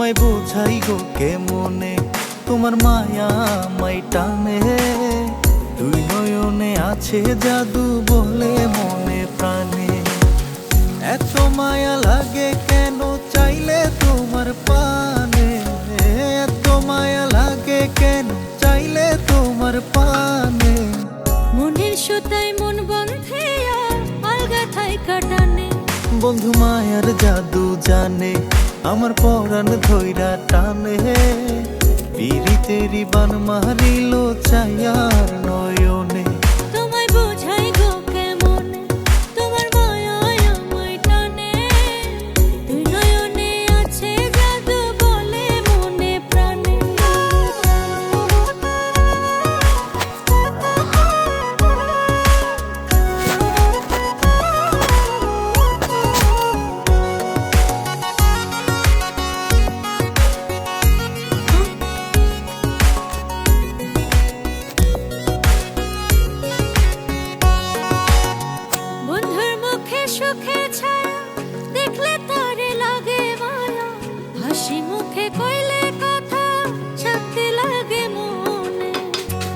তোমায় বোঝাই গো কেমনে, তোমার মায়া আমায় টানে। দুই নয়নে আছে জাদু বলে মনে প্রাণে। এত মায়া লাগে কেন চাইলে তোমার পানে, এত মায়া লাগে কেন চাইলে তোমার পানে। মনের সুতায় মন বন্ধে আলগা থাই কাটানে। বন্ধু মায়ার জাদু জানে, আমার পরাণ ধইরা টানে। পিরিতেরি বান মারিল চাইয়ার নয়নে। তোমায় বোঝাই গো কেমনে, তোমার মায়ায় আমায় টানে। দুই নয়নে আছে জাদু বলে মনে প্রাণে। বন্ধুর মুখে সুখে ছায়া দেখলে তারে লাগে মায়া। হাসি মুখে কইলে কথা শান্তি লাগে মনে।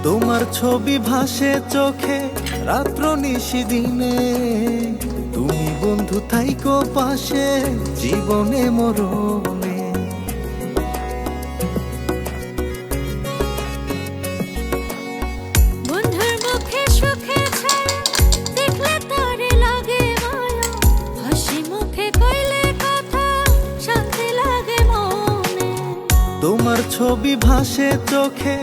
তোমার ছবি ভাসে চোখে রাত্র নিশি দিনে। তুমি বন্ধু থাইকো পাশে জীবনে মরণে। বন্ধুর মুখে সুখে ছায়া দেখলে তারে লাগে মায়া। হাসি মুখে কইলে কথা শান্তি লাগে মনে। তোমার ছবি ভাসে চোখে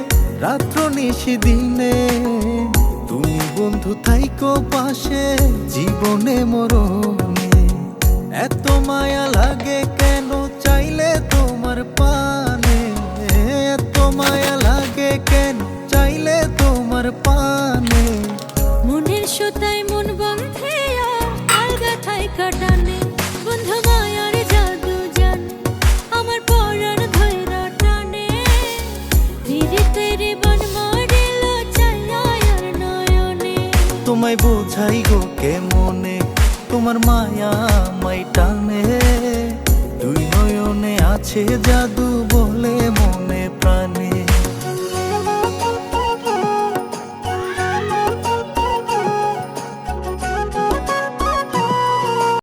রাত্র নিশি দিনে। তুমি বন্ধু থাইকো পাশে জীবনে মরণে। এত মায়া লাগে কেন চাইলে তোমার পানে, এত মায়া লাগে কেন চাইলে তোমার পানে। মনের সুতায় মন বন্ধে আলগা থাই কাটানে। বন্ধু মায়ার জাদু জানে, আমার পরাণ ধইরা টানে। পিরিতেরি বান মারিল চাইয়ার নয়নে। তোমায় বোঝাই গো কেমনে, তোমার মায়া আমায় টানে। দুই নয়নে আছে জাদু বলে মনে প্রাণে।